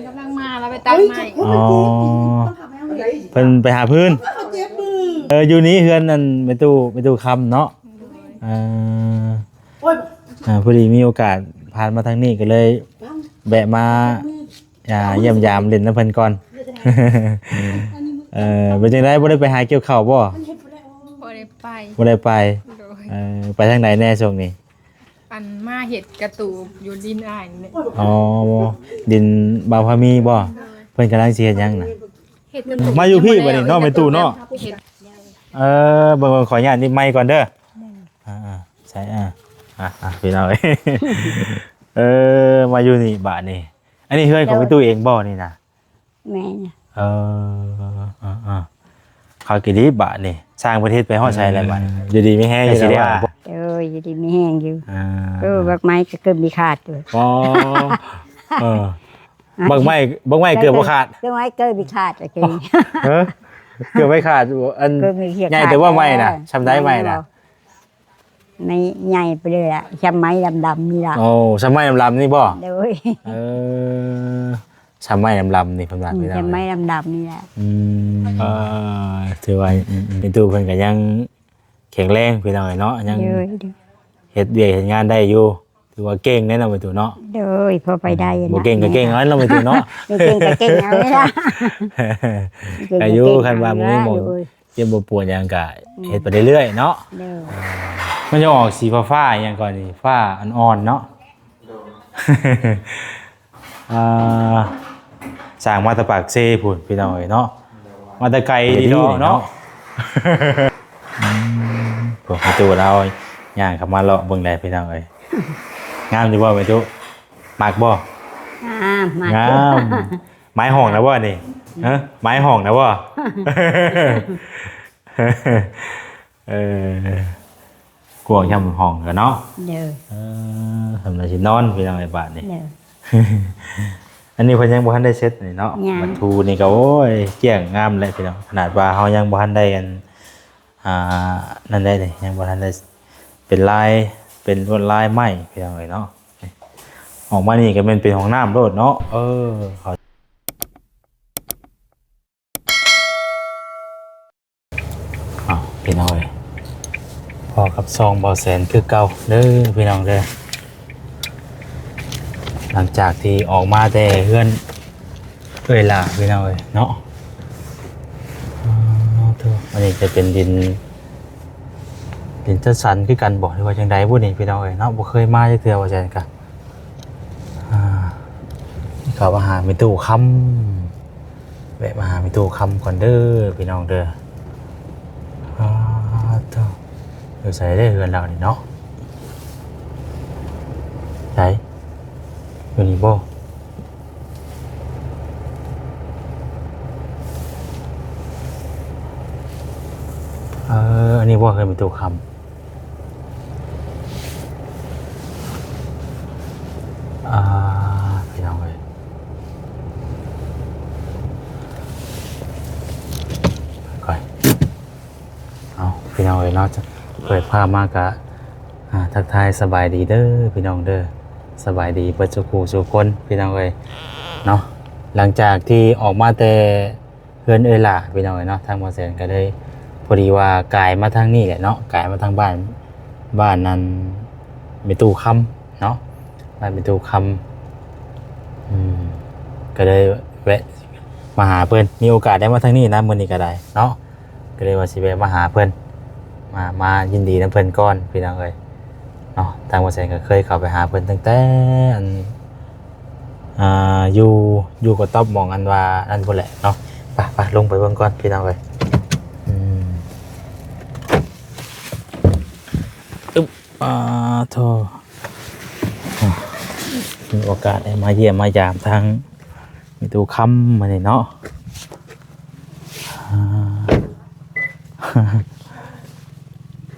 กำลังมาแล้วไปตั้งใหม่อ๋อเพิ่นไปหาพื้นอยู่นี้เฮือนนั่นไม่ตู้คำเนาะพอดีมีโอกาสผ่านมาทางนี้ก็เลยแบะมาเยี่ยมยามเล่นน้ำเพิ่นก่อนเป็นจังได๋บ่ได้ไปหาเกี่ยวข้าวบ่บ่ได้ไปบ่ได้ไปไปทางไหนแน่ช่วงนี้อันมาเห็ดกระตูบอยู่ดินอ้ายนี่อ๋อดินบาวพามีบ่เพิ่นกำลังสิเฮ็ดหยังน่ะเห็ดกระตูบมาอยู่พี่บัดนี้เนาะแม่ตู้เนาะเบิ่งขออนุญาตนี่ไมค์ก่อนเด้อใช่พี่น้องมาอยู่นี่บาทนี่อันนี้เฮือนของพี่ตู้เองบ่นี่นะแม่เนี่ยเขากี่ดีบาทนี่สร้างประเทศไปฮอดใช้แล้วบาทอยู่ดีไม่แห้งอยู่แล้วว่าอยู่ดีไม่แห้งอยู่บักไม้ก็เกือบมีขาดอยู่อ๋อบักไม้เกือบบ่ขาดบักไม้เกือบมีขาดโอเคเกือบไม่ขาดอันใหญ่แต่ว่าไม้น่ะชำได้ไม้น่ะในใหญ่ไปเลยอ่ะชำไม้ดำๆนี่ล่ะโอ้ชำไม้ดำๆนี่บ่เด้อชำไม้ดำๆนี่เพิ่นว่าชำไม้ดำๆนี่แหละถือว่าเป็นตู้เพิ่นก็ยังแข็งแรงพี่น้องเนาะยังเฮ็ดเวียกเฮ็ดงานได้อยู่ถือว่าเก่งแน่นอนเป็นตู้เนาะเด้อพอไปได้บ่เก่งก็เก่งนั้นเราเป็นตู้เนาะเก่งก็เก่งเอานี่ล่ะอายุคันว่าบ่มีหมองเจ็บบ่ปวดหยังก็เฮ็ดไปเรื่อยๆเนาะมันจะออกสีฟ้าๆอย่างก่อนนี่ฟ้าอ่อนๆเนาะสร้างมาตะปากเซ่พุ่นพี่น้องเนาะมาตะไกลดีเนาะพวกประตูเราย่างเข้ามาเลาะเบิ่งได้พี่น้องเอ้ยงามอยู่บ่ประตูมักบ่งามไม้ห้องนะบ่นี่ไม้ห้องนะบ่กวงยำห้องกันเนาะทำอะไรสินอนพี่น้องไอ้บาทนี่อันนี้เพิ่นยังบ่ทันได้เซ็ตนี่เนาะบรรทูนี่ก็โอ้ยเกี้ยงงามเลยพี่น้องขนาดว่าเฮายังบ่ทันได้กันนั่นได้เลยยังบ่ทันได้เป็นลายเป็นลวดลายไม้พี่น้องเนาะออกมานี่ก็เป็นห้องน้ำโลดเนาะพี่น้องพอกับซองเบาแสนคือเก่าเด้อพี่น้องเด้อหลังจากที่ออกมาแต่เฮือนล่ะพี่น้องเนาะอันนี้จะเป็นดินจัดสรรคือกันบอกว่าจังไดบ่นี่พี่น้องเนาะบ่เคยมาจักเทื่อว่าจังกันนี่เขามาหามีตู้ค้ำแวะมาหามีตู้ค้ำก่อนเด้อพี่น้องเด้อเดี๋ยวใส่ได้เฮือนเรานี่เนาะใส่อยู่นี่บ่อันนี้บ่เคยเป็นตัวคำพี่น้องเลยก่อนเอาพี่น้องเลยเนาะเปิดภาพมากกะทักทายสบายดีเด้อพี่น้องเด้อสบายดีเปิดสุขสุขคนพี่น้องเลยเนาะหลังจากที่ออกมาแต่เฮือนล่ะพี่น้องเลยเนาะทางบ่แสนก็ได้พอดีว่ากายมาทางนี้แหละเนาะกายมาทางบ้านนั้นมีตู้คำเนาะบ้านมีตู้คำก็เลยแวะมาหาเพื่อนมีโอกาสได้มาทางนี้นะมื้อนี้ก็ได้เนาะก็เลยว่าสิแวะมาหาเพื่อนมายินดีนะเพื่อนก่อนพี่น้องเอ้ยเนาะทางบ่แสนก็เคยเข้าไปหาเพื่อนตั้งแต่อยู่กับต๊อบมองอันว่านั่นพุ่นแหละเนาะไปลงไปเบิ่งก่อนพี่น้องเอ้ยโทษมีโอกาสได้มาเยี่ยมมายามทางมีตู้ค้ำมาเนี่ยเนาะ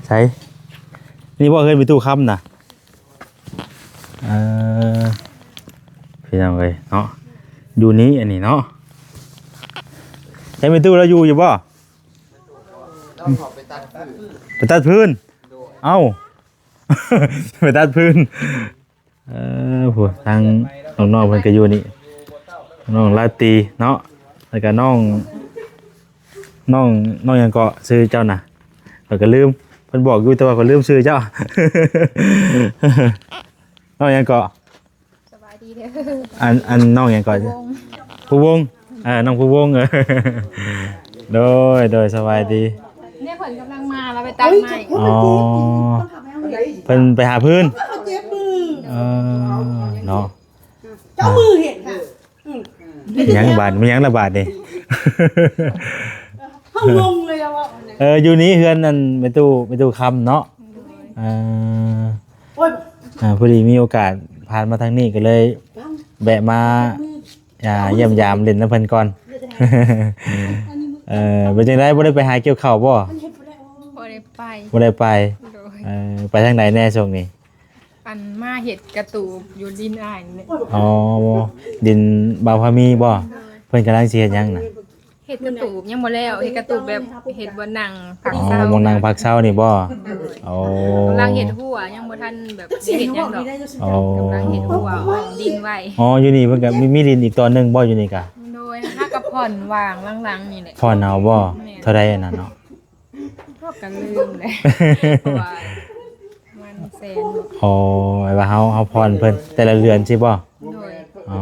ใช่นี่ว่าเคยมีตู้ค้ำนะพี่น้องเลยเนาะอยู่นี้อันนี้เนาะใช้มีตู้แล้วอยู่บ่ไปตัดพื้นเอ้าไปตัดพื้นพวกทางน้องๆเพิ่นก็อยู่นี่ น้องลาตรีเนาะแล้วก็น้องหยังเกาะชื่อเจ้าน่ะข้อยก็ลืมเพิ่นบอกอยู่แต่ว่าก็ลืมชื่อเจ้า น้องหยังเกาะ สบายดีเด้อ อันน้องหยังเกาะ วง ผู้วงน้องผู้วงโดยสบายดี เนี่ยเพิ่นกำลังมาแล้วไปตัดไม้ อ๋อเพิ่นไปหาพื้น เขาเจ็บมือ เนาะ เจ้ามือเห็นค่ะ ยังบาทไม่ยังละบาทนี่ เขางงเลยอะว่า อยู่นี้เฮือนนั่นไปตู้คำเนาะ โอ้ย พอดีมีโอกาสผ่านมาทางนี้ก็เลยแบะมาเยี่ยมยามเล่นน้ำเพิ่นก่อน เป็นจังได๋บ่ได้ไปหาเกี่ยวข้าวบ่ บ่ได้ไป บ่ได้ไป โดย ไปทางไหนแน่ช่วงนี้ อันมาเห็ดกระตูบอยู่ดินอ้ายนี่ อ๋อดินบาวพามีบ่เพิ่นกำลังสิเฮ็ดหยังน่ะ เห็ดกระตูบยังบ่แล้วเห็ดกระตูบแบบเห็ดบ่นั่งผัก อ๋อ เซาม องนางพักเช้านี่บ่โอ้ กำลังเห็ดหัวยังบ่ทันแบบได้เห็ดหยังดอก โอ้ กำลังเห็ดหัวออกดินไว้ อ๋ออยู่นี่เพิ่นก็มีดินอีกตอนหนึงบ่อยู่นี่กะ โดยถ้ากระผ่อนวางหลังๆนี่แหละ พ่อหนาวบ่เท่าใดอันนั้นเนาะ พวกกันลืมเลยเพราะว่ามันแสน อ๋อไอ้ว่าเฮาพรเพิ่นแต่ละเรือนสิบ่ โดย อ๋อ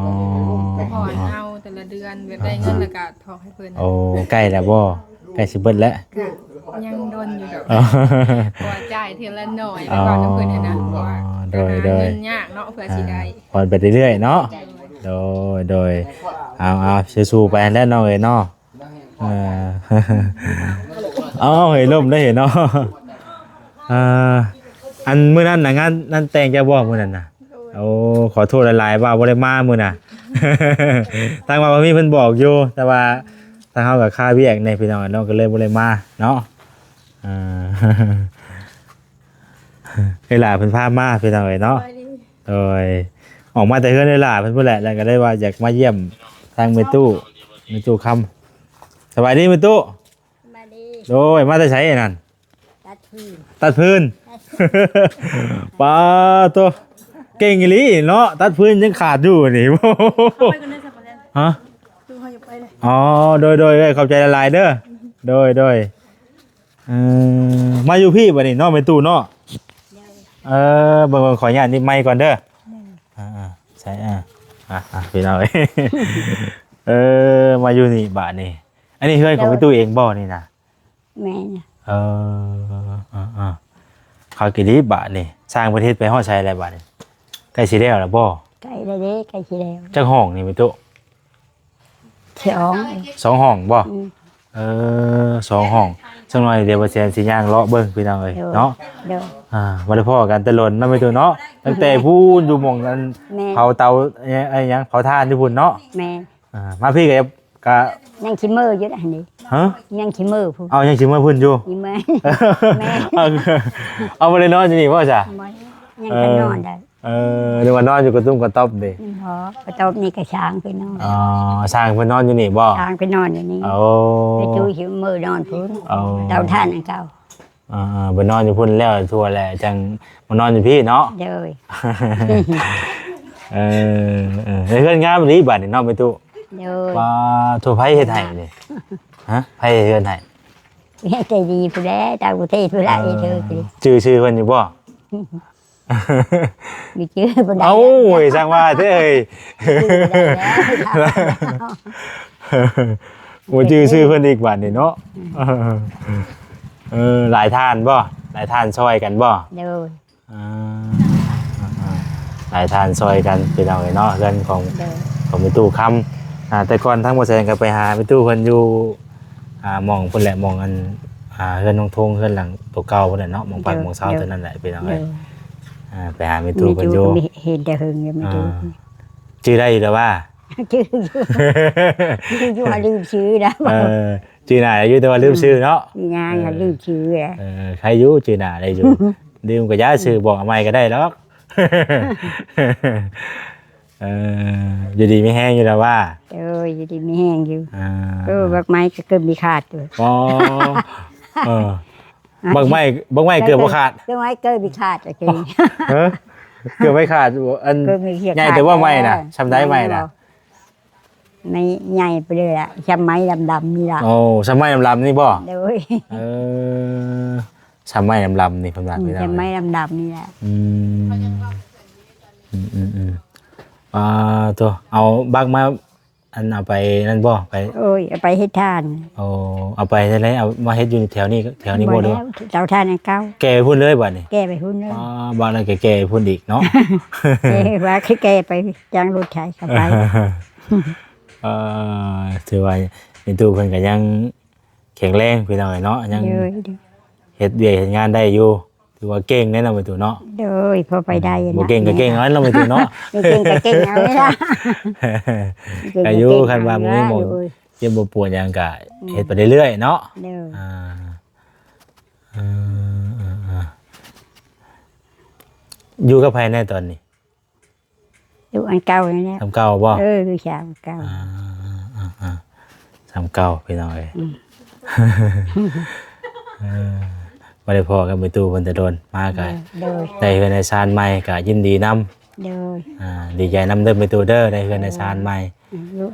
ผ่อนเอาแต่ละเดือนแบบได้เงินแล้วก็ทอกให้เพิ่น โอ้ใกล้แล้วบ่ใกล้สิเบิดแล้ว ก็ยังโดนอยู่ดอก อ๋อ เพราะว่าจ่ายเทื่อละหน่อยไปก่อนน้ำเพิ่นน่ะนะเพราะว่า โดย หาเงินยากเนาะเพื่อสิได้ พรไปเรื่อยๆเนาะโดยเอาสู้ๆไปแล้วน้องเอ้ยเนาะเออ เอาเห็นลมได้เห็นเนาะอันมื้อนั้นน่ะงานนั่นแต่งเจ้าบ่มื้อนั้นน่ะโอ้ขอโทษหลายๆว่าบ่ได้มามื้อน่ะ ทางว่ามีเพิ่นบอกอยู่แต่ว่าทางเฮากับค่าเวียกในพี่น้องเนาะก็เลยบ่ได้มาเนาะอ่า เวลาเพิ่นพามาพี่น้องเอ้ยเนาะโดยออกมาแต่เฮือนเวลาเพิ่นพูดแหละแล้วก็ได้ว่าอยากมาเยี่ยมทางแม่ตู้คำสบายดีแม่ตู้ มาดี โดยมาแต่ไสนั่น ตัดพื้น ตัดพื้น ปาตัวเก่งอีหลีเนาะตัดพื้นยังขาดอยู่นี่ ไปกันเลยสักคนเลย ฮะ ดูเขาอยู่ไปเลย อ๋อโดยขอบใจละลายเด้อโดยมาอยู่พี่บ่นี่เนาะแม่ตู้เนาะเบิ่งขออนุญาตนี่ไมค์ก่อนเด้อใช่พี่น้องเอ้ย มาอยู่นี่บาทนี่อันนี้เฮือนของแม่ตู้เองบ่นี่นะ แม่น่ะ เขากี่ลิบาทนี่สร้างประเทศไปฮอดใช้อะไรบาทนี่ใกล้สิแล้วล่ะบ่ ไก่ได้เด้ไก่ขี้แล้ว จักห้องนี่แม่ตู้ สอง 2ห้องบ่ อืม 2ห้องจังหน่อยเดี๋ยวบ่แซนสิย่างเลาะเบิ่งพี่น้องเอ้ยเนาะ เดี๋ยว บ่ได้พ้อกันแต่หล่นเนาะแม่ตู้เนาะตั้งแต่พูนอยู่หม่องนั้น แม่ เผาเตาไอ้หยังเผาถ่านอยู่พุ่นเนาะ แม่ มาพี่ก็ ยังขี้มืออยู่อันนี้ ฮะ ยังขี้มือพูด เอายังสิมาพุ่นอยู่ อีแม่ แม่ เอาบ่ได้นอนอยู่นี่บ่จ้ะ บ่ยังก็นอนได้ เดี๋ยวมานอนอยู่กระตุ้มกระต๊อบดิ พอประตบนี่ก็ช้างไปนอน สร้างเพิ่นนอนอยู่นี่บ่ ช้างไปนอนอยู่นี่ โอ้ ไปจูหิวมือนอนพื้น เอา เตาท่านอันเก่า เพิ่นนอนอยู่พุ่นแล้วทั่วแหละจังมานอนอยู่พี่เนาะ เด้อ เฮือนงามอีหลีบัดนี่เนาะไปตู้ เด้อ ว่าทั่วไผเฮ็ดให้นี่ฮะไผเฮ็ดให้ แม่ใจดีผู้ใดตางประเทศผู้ใดเธอคือ ชื่อเพิ่นอยู่บ่ มีชื่อผู้ใด เอ้าโอ้ยสร้างว่าเด้อเอ้ย บ่ชื่อเพิ่นอีกบัดนี่เนาะหลายท่านบ่หลายท่านช่วยกันบ่ เด้อ หลายทานซอยกันเป็นเอาไว้เนาะเรื่องของ เด้อ ของมิตู้คำแต่ก่อนทั้งหมดแสดงกันไปหามิตู้เพิ่นอยู่หมองเพิ่นแหละหมองอันเฮือนน้องทงเฮือนหลังตัวเก่าเพิ่นน่ะเนาะหมองปากหมองเช้าเท่านั้นแหละเป็นเอาไว้ไปหามิตู้เพิ่นอยู่ มีเห็นแต่หึงยังไม่ดู ชื่อได้อยู่แล้วว่า ชื่ออยู่ว่าลืมชื่อนะ ชื่อหน้าอยู่แต่ว่าลืมชื่อเนาะ มีงานอย่าลืมชื่ออ่ะ ใครอยู่ชื่อหน้าได้อยู่ลืมก็ย้าชื่อบอกเอาใหม่ก็ได้หรอกอยู่ดีไม่แห้งอยู่แล้วว่า อยู่ดีไม่แห้งอยู่บักไม้ก็เกิดมีขาดอยู่ อ๋อบักไม้เกือบบ่ขาด บักไม้เกิดมีขาดอะคือ เกือบไม่ขาดอันใหญ่แต่ว่าไม้น่ะชำได้ไม้น่ะ ในใหญ่ไปเลยล่ะชำไม้ดำๆนี่ล่ะ โอ้สมัยลำๆนี่บ่ โดย เออสมัยลำๆนี่เพิ่นว่าพี่น้อง ชำไม้ เอ้ย ดำๆนี่แหละ อืมตัวเอาบักมาอันเอาไปนั่นบ่ไป โอ้ยเอาไปให้ทาน เอาไปได้เลยเอามาเฮ็ดอยู่แถวนี้บ่เด้อ แล้วเจ้าทานให้เก้า แกไปพุ่นเลยบัดนี้ แก้ไปหุ้นเลย บ้านนั้นแกไปพุ่นอีกเนาะ แก้ว่าคือแก้ไปจ้างรถไถเข้าไป ถือว่าในตู้เพิ่นก็ยังแข็งแรงพี่น้องเนาะยัง โดย เฮ็ดเวียกเฮ็ดงานได้อยู่ถือว่าเก่งแน่นอนไปตู้เนาะ โดยพอไปได้นะ บ่เก่งก็เก่งเอาเนาะไปตู้เนาะ ไม่เก่งก็เก่งเอาไม่ได้ อายุคันว่าบ่มีหมองเจ็บบ่ปวดหยังก็เฮ็ดไปเรื่อยๆเนาะ เด้อ อ่าอยู่กับไผแน่ตอนนี้ ดูอันเก่านี่แหละ ทำเก่าบ่ ดูชาวเก่า ทำเก่าพี่น้องเอ้ยบ่ได้พอกันไปตู้เพิ่นจะโดนมาก็ โดย ได้เฮือนในชานใหม่ก็ยินดีนำ โดย ดีใจนำเด้อไปตู้เด้อได้เฮือนในชานใหม่ ลูก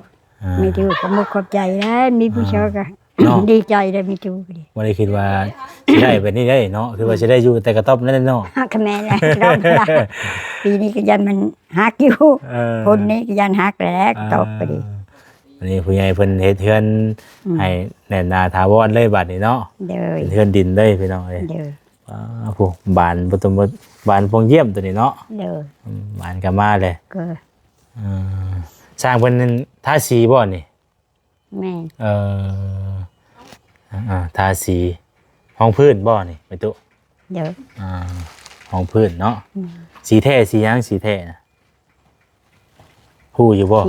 มีดูก็มุกขอบใจแล้วมีผู้ชายก็ เนาะ ดีใจได้มีดูก็ดี บ่ได้คิดว่าสิได้แบบนี้ได้เนาะคือว่าสิได้อยู่แต่กระต๊อบนั่นเนาะ ฮักแม่แล้วเราไม่ได้ปีนี้ก็ยันมันฮักอยู่ คนนี้ก็ยันฮักแล้วตบไปดิ วันนี้ผู้ใหญ่เพิ่นเฮ็ดเฮือนให้แน่นหนาถาวรเลยบัดนี้เนาะ เด้อ เป็นเฮือนดินเลยพี่น้องเอ้ย เด้อ ผู้บานบ่ต้องบานพงเยี่ยมตัวนี้เนาะ เด้อบ านก็มาเลย ก็ สร้างเพิ่นนั้นทาสีบ่นี่ แม่ ทาสีห้องพื้นบ่นี่ไปตุ เด้อ ห้องพื้นเนาะสีแท้สีหยังสีแท้นะฮู้อยู่บ่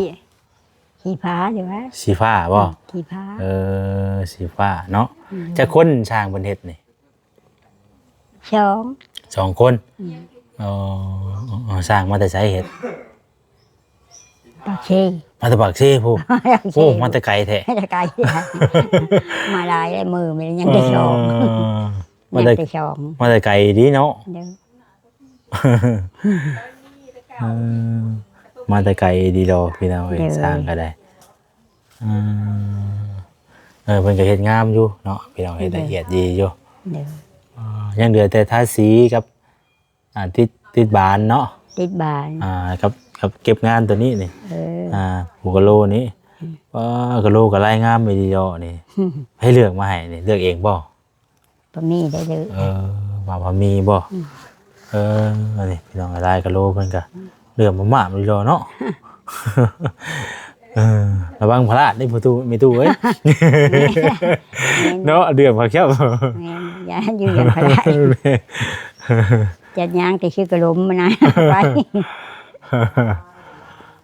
ขี่ผาเดี๋ยวว่า สีฟ้าบ่ ขี่ผา สีฟ้าเนาะจะคนช่างเพิ่นเฮ็ดนี่ สอง สองคนสร้างมาแต่ไสเฮ็ด ปากเช มาแต่ปากเซ่ผู้โอ้มาแต่ไกลแท้ ไม่ได้ไกลมาลายได้มือมันยังได้สอง มา ยัง แต่ ได้สอง มาแต่ไกลดีเนาะ เด้อ มาแต่ไกลดีดอกพี่น้องเอ้ยสร้างก็ได้เพิ่นก็เฮ็ดงามอยู่เนาะพี่น้องเฮ็ดละเอียดดีอยู่ เด้อ ยังเหลือแต่ทาสีกับติดบานเนาะ ติดบาน กับเก็บงานตัวนี้นี่ หัวกะโหลนี้กะโหลก็ลายงามไปดีดอกนี่ให้เลือกมาให้นี่เลือกเองบ่ ปมีได้เลย มาพอมีบ่อันนี้พี่น้องลายกะโหลเพิ่นก็เลือกมาดีดอกเนาะระวังพลาดได้ประตูมีตู้เอ้ยเนาะเดือดพอแค่บ่ แม่อย่าอยู่อย่างพลายจะย่างแต่ชื่อกระลมมานะไป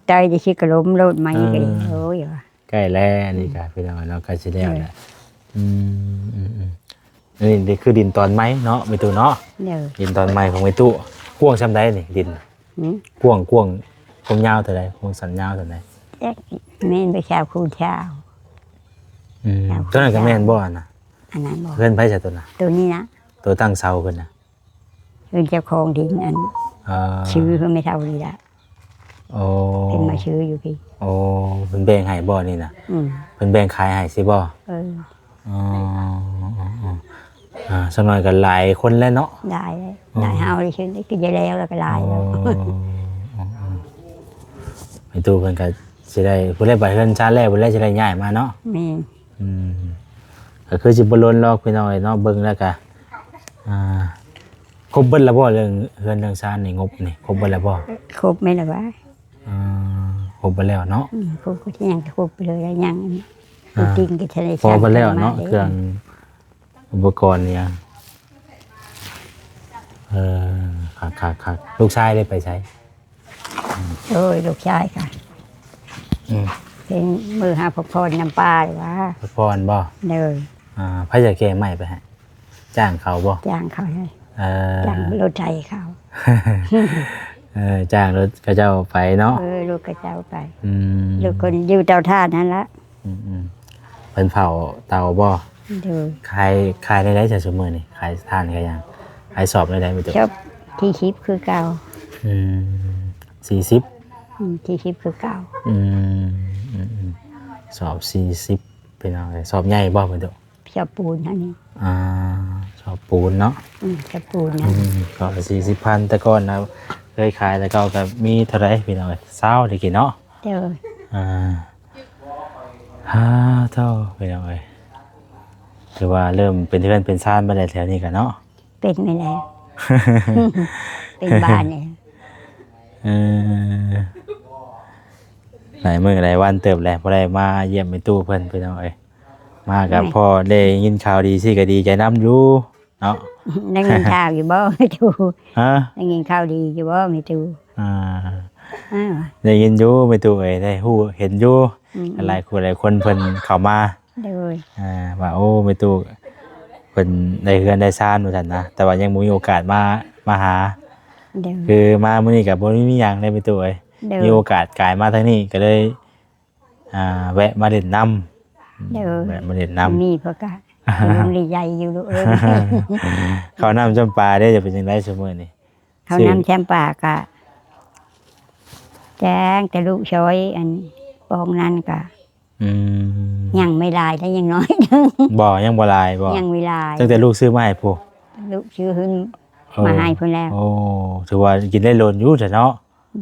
ใจจะชื่อกระลมโลดไหมก็ดีโอ้ยว่ะ ใกล้แล้วนี่ก็พี่น้องเนาะใกล้สิแล้วแหละนี่คือดินตอนไม้เนาะมีตู้เนาะ เด้อ ดินตอนไม้ของมีตู้กว้างซำใดนี่ดินกว้างความยาวเท่าใดความสันยาวเท่าใด แม่นไปชาวคูเช้า ตัวนั้นก็แม่นบ่น่ะ อันนั้นบอก เพิ่นไผซะตัวน่ะ ตัวนี้นะ ตัวตั้งเสาเพิ่นน่ะ เป็นเจ้าของดินอันชื่อเขาไม่เท่านี้ละ โอ้ เป็นมาชื่ออยู่พี่ โอ้เพิ่นแบ่งให้บ่นี่น่ะ เพิ่นแบ่งขายให้สิบ่สักหน่อยก็หลายคนแล้วเนาะ ได้เลยได้เฮาเลยชื่อนี่คือจะแล้วแล้วก็ลายแล้ว ไปตู้เพิ่นก็สิได้ผู้ใดไปเฮือนชาติแรกผู้ใดสิได้ย้ายมาเนาะ แม่ ก็คือสิบ่ล้นหรอกพี่น้องเนาะเบิ่งแล้วก็ครบเบิดแล้วบ่เรื่องเฮือนเรื่องชาตินี่งบนี่ครบเบิดแล้วบ่ ครบไหมล่ะวะ ครบเบิดแล้วเนาะ ครบก็ที่ยังครบไปเลยแล้วยังจริงก็ทะเล พอเบิดแล้วเนาะเครื่องอุปกรณ์เนี่ยครับลูกชายได้ไปใช้ โอ้ยลูกชายค่ะเป็นมือหาพพรน้ำปลาหรือวะ พรบ่ เด้อ พระจะแก่ใหม่ไปฮะจ้างเขาบ่ จ้างเขาเลยจ้างรถไถเขา จ้างรถกระเจ้าไปเนาะ ลูกกระเจ้าไปลูกคนอยู่เตาท่านั่นละ เป็นเผาเตาบ่ เด้อ ขายได้จากสมือนี่ขายทานกันยังขายสอบได้ไหมตัว ชอบที่ชิปคือเก่า 40 ที่ชิปคือเก่า สอบ40พี่น้องเอ้ยสอบใหญ่บ่เพิ่นตุ ชอบปูนอันนี้ สอบปูนเนาะ ชอบปูนนะ ก็40,000แต่ก่อนนะเคยขายแต่ก็มีเท่าไหร่พี่น้องเอ้ย20ได้กี่เนาะ เด้อ เท่าพี่น้องเอ้ยคือว่าเริ่มเป็นเพื่อนเป็นซ่านมาได้แถวนี้กันเนาะ เป็นไม่แล้ว เป็นบ้านเนี่ย เออหลายมื้อหลายวันเติบแหละบ่ได้มาเยี่ยมไปตู้เพิ่นพี่น้องเอ้ยมากับพ่อได้ยินข่าวดีสิก็ดีใจนำอยู่เนาะ ได้ยินข่าวอยู่บ่ไม่ถูก ฮะ ได้ยินข่าวดีอยู่บ่ไม่ถูก อ่า อ้าว ได้ยินอยู่ไม่ตู้เอ้ยได้ฮู้เห็นอยู่หลายคนเพิ่นเข้ามา เด้อ ว่าโอ้ไม่ตู้เพิ่นได้เฮือนได้ซ่านว่าซั่นนะแต่ว่ายังบ่มีโอกาสมาหา เด้อ คือมามื้อนี้ก็บ่มีหยังได้ไม่ตู้เอ้ย เด้อ มีโอกาสกายมาทางนี้ก็เลยแวะมาเล่นน้ำ เด้อ แวะมาเล่นน้ำ มีเพราะกะลงใหญ่อยู่ลูกเอ้ย เขาน้ำจำปาได้จะเป็นยังไงเสมอนี่ เขานำแชมปากะแจ้งแต่ลูกช้อยอันปองนั้นกะ อืม ยังไม่ลายแต่ยังน้อยนึง บ่ยังบ่ลายบ่ ยังไม่ลาย ตั้งแต่ลูกซื้อมาให้พวก ลูกชื่อขึ้นมาให้เพิ่นแล้ว โอ้ถือว่ากินได้โลนอยู่จ้ะเนาะ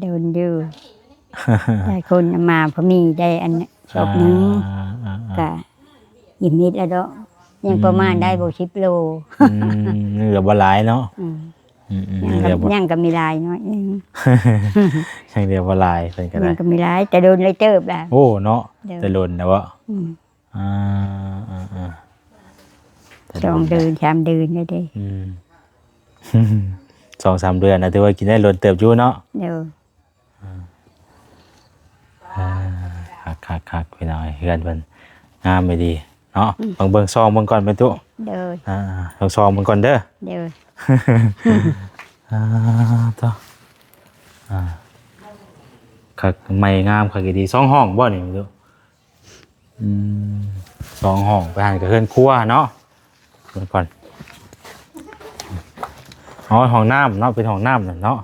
เดินอยู่ได้คนมาพอมีได้อันศพนึง กะยิมนิดแล้วเนาะยังประมาณได้บ่10 โล เหลือบ่หลายเนาะ อืม เหลือบ่ ยังก็มีลายน้อยนึง ยังเหลือบ่หลายเพิ่นก็ ยั ได้ งก็มีลายแต่โดนเลยเติบแล้ว โอ้เนาะ เดี๋ยว แต่โลนนะวะ อืม อ่า สองเดือน3 เดือนเลยเด้ อืม 2-3 เดือนนะถือว่ากินได้โลนเติบอยู่เนาะ เดี๋ยว คักพี่น้อยเฮือนเพิ่นงามไม่ดีเนาะเบิ่งซองเบิ่งก่อนเป็นตุ เดี๋ยว ลองซองเบิ่งก่อนเด้อ เดี๋ยว ต่อคักใหม่งามคักดี2ห้องบ่นี่ไม่รู้2ห้องไปหันกับเฮือนครัวเนาะเบิ่งก่อนอ๋อห้องน้ำเนาะเป็นห้องน้ำเนาะ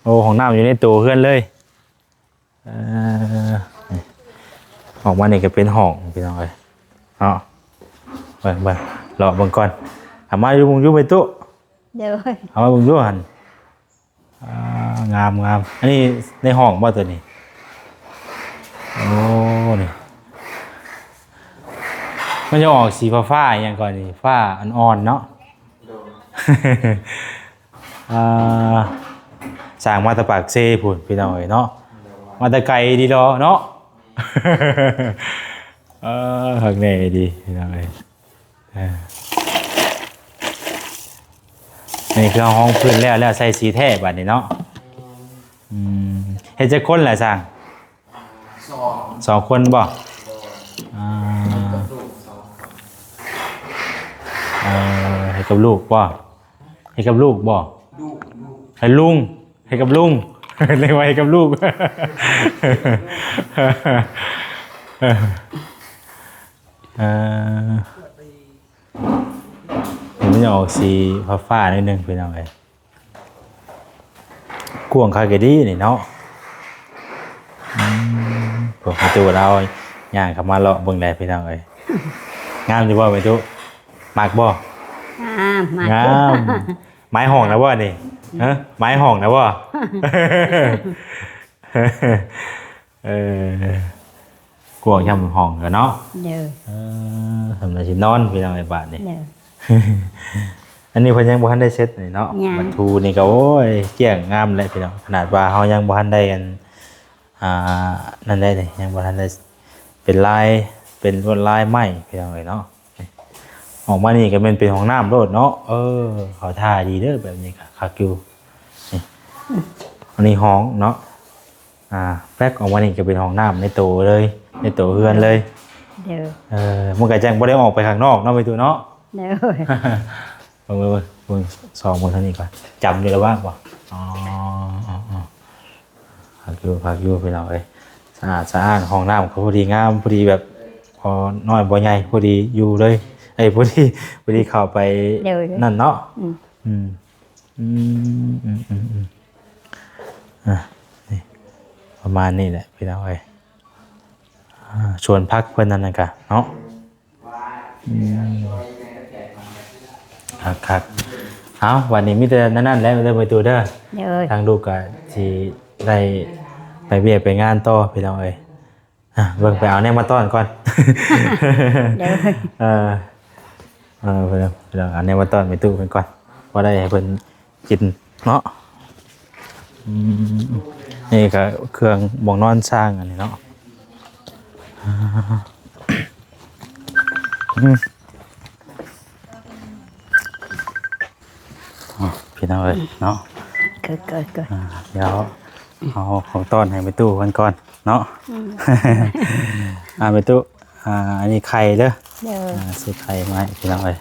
โอ้ห้องน้ำอยู่ในตัวเฮือนเลยออกมานี่ก็เป็นห้องพี่น้องเอ้ยเนาะเบิ่งรอเบิ่งก่อนเอามาอยู่ไปตู้ เดี๋ยว เอามาเบิ่งดูหั่นงามอันนี้ในห้องบ่ตัวนี้โอ้นี่มันจะออกสีฟ้าๆอย่างก่อนนี่ฟ้าอ่อนๆเนาะ สร้างมาแตะปากเซ่พุ่นพี่น้องเอ้ยเนาะมาแตะไกลดีดอเนาะ หักแน่ดีพี่น้องเอ้ยนี่คือห้องพื้นแล้วใส่สีแท้บัดนี้เนาะเฮ็ดจักคนแหละสร้าง2คนบ่ให้กับลูกบ่ให้กับลูกบ่ให้ลุงให้กับลุง เรียกว่าให้กับลูก มันจะออกสีฟ้าๆนิดนึงพี่น้องเอ้ยกวงคาเกดีนี่เนาะพวกประตูเราย่างเข้ามาเลาะเบิ่งได้พี่น้องเอ้ยงามอยู่บ่ประตูมักบ่ มาง ามไม้ห้องนะบ่นี่ฮะไม้ห้องนะบ่ กวงย่ำห้องกันเนาะ เดี๋ยว ทำอะไรสินอนพี่น้องไอ้บาทนี่ เดี๋ยว อันนี้เพิ่นยังบ่ทันได้เซ็ตนี่เนาะ ยัง บัตรทูนี่ก็โอ้ยเกี่ยงงามเลยพี่น้องขนาดว่าเฮายังบ่ทันได้กันนั่นได้นี่ยังบ่ทันได้เป็นลายเป็นลวดลายไม้พี่น้องเอ้ยเนาะออกมานี่ก็เป็นห้องน้ำโลดเนาะเขาท่าดีเด้อแบบนี้ก็คักอยู่นี่อันนี้ห้องเนาะแป๊กออกมานี่ก็เป็นห้องน้ำในโตเลยในโตเฮือนเลย เดี๋ยว มันก็แจ้งบ่ได้ออกไปข้างนอกเนาะไปตัวเนาะ เดี๋ยว เบิ่งซองบนเท่านี้ก่อนจำอยู่แล้วว่าบ่พักอยู่ไปเราเลยสะอาดห้องน้ำเขาพอดีงามพอดีแบบพอน้อยบ่ใหญ่พอดีอยู่เลยพอดีเข้าไปนั่นเนาะนี่ประมาณนี้แหละพี่น้องเอ้ย ชวนพักเพิ่นนั่นน่ะกะเนาะครับเอาวันนี้มีแต่นั่นแหละเด้อไปตูเด้อ เด้อ ทางลูกก็สิได้ไปเวียกไปงานต่อพี่น้องเอ้ยเบิ่งไปเอาแนวมาต้อนก่อน เด้อ เพิ่นเอาแนวมาต้อนไปตู้เพิ่นก่อนบ่ได้ให้เพิ่นกินเนาะนี่ก็เครื่องบ่งนอนสร้างอันนี้เนาะพี่น้องเอ้ยเนาะ เกิด เดี๋ยวเอาของต้อนให้ไปตู้กันก่อนเนาะไปตู้อันนี้ไข่เด้อ เด้อ ซื้อไข่มาให้พี่น้องเลย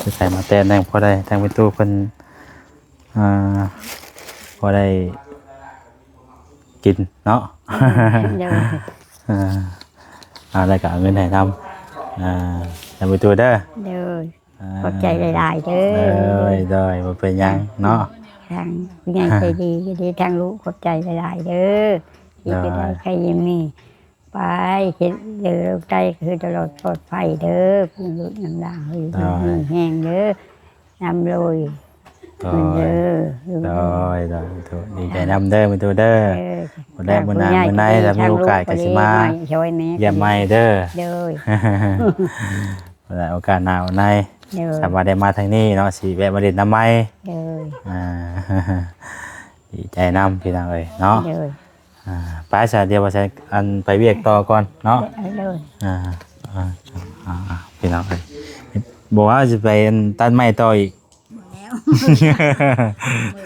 ซื้อไข่มาแต้มแดงพอได้ทางไปตู้เพิ่นพอได้กินเนาะ เด้อ อะไรก็เอาเงินให้ทำทางไปตู้เด้อ เด้อขอบใจหลายๆเด้อ ได้มาเป็นหยังเนาะ ทางผู้ใหญ่ใจดีก็ดีทางลูกขอบใจหลายๆเด้อที่ก็ได้ใครยังมีไปเห็นเด้อใจคือตลอดปลอดภัยเด้อคุณลูกน้ำด่างเฮ้ยมีแห้งเด้อนำโรย ได้ เด้อ ได้ถูกดีใจนำเด้อไปตู้เด้อ บ่ได้มื้อหน้ามื้อไหนถ้ามีโอกาสก็สิมา ช่วยแม่ เยี่ยมใหม่เด้อ เด้อ ได้โอกาสหน้าวันไหน เด้อ สามารถได้มาทางนี้เนาะสิแวะมาเล่นน้ำไม้ เด้อ ดีใจน้ำพี่น้องเอ้ยเนาะ เด้อ ไปซะเดี๋ยวว่าจะอันไปเวียกต่อก่อนเนาะ เด้อ พี่น้องเอ้ยบอกว่าจะไปตัดไม้ต่ออีก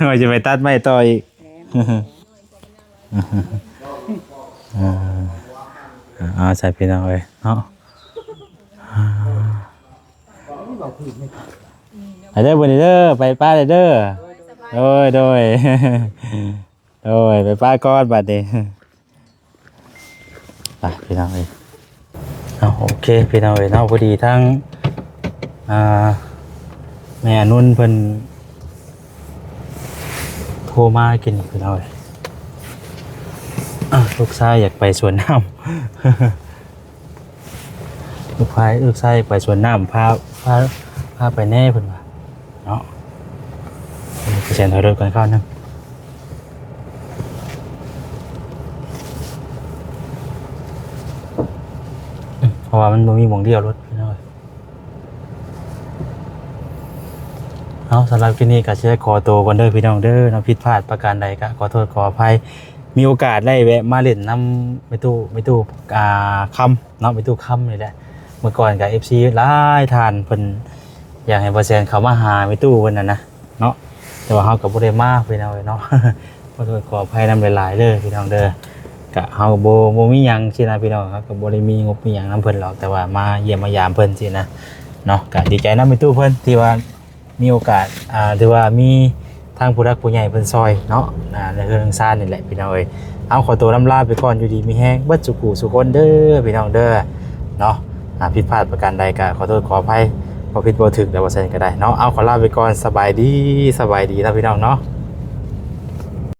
ว่าจะไปตัดไม้ต่ออีกใส่พี่น้องเอ้ยเนาะไปเด้อวันนี้เด้อไปป้าเด้อโดยโดยไปป้าก้อนบัดนี้ไปพี่น้องเอ้ยโอเคพี่น้องเอ้ยเนาะพอดีทั้งแม่นุ่นเพิ่นโทรมากินพี่น้องเอ้ยลูกชายอยากไปสวนน้ำลูกชายไปสวนน้ำพาไปแน่เพิ่นว่าเนาะไปเซ็นถอยรถก่อนเข้านึงเพราะว่ามันบ่มีหม่องเดียวรถพี่น้องเอาสำหรับที่นี่ก็สิได้ขอตัวก่อนเด้อพี่น้องเด้อเนาะผิดพลาดประการใดก็ขอโทษขออภัยมีโอกาสได้แวะมาเล่นน้ำไม่ตู้คำเนาะไม่ตู้คำนี่แหละเมื่อก่อนกับ FC หลายทานเพิ่นอยากให้บ่แซนเขามาหาไม่ตู้เพิ่นน่ะนะเนาะแต่ว่าเฮาก็บ่ได้มาพี่น้องเนาะ ขอโทษขออภัยนำหลายๆเด้อพี่น้องเด้อกะเฮาบ่มีหยังสินะพี่น้องครับก็บ่ได้มีงบมีหยังนำเพิ่นหรอกแต่ว่ามาเยี่ยมมายามเพิ่นสินะเนาะก็ดีใจนำไม่ตู้เพิ่นที่ว่ามีโอกาสถือว่ามีทางผู้รักผู้ใหญ่เพิ่นซอยเนาะในเรื่องซ่านนี่แหละพี่น้องเอ้ยเอาขอตัวลำลาไปก่อนอยู่ดีมีแฮงเบิดสุขุสุคนเด้อพี่น้องเด้อเนาะผิดพลาดประการใดก็ขอโทษขออภัยบ่ผิดบ่ถูกแต่ว่าแซ่นก็ได้เนาะเอาขอลาไปก่อนสบายดีนะพี่น้องเนาะ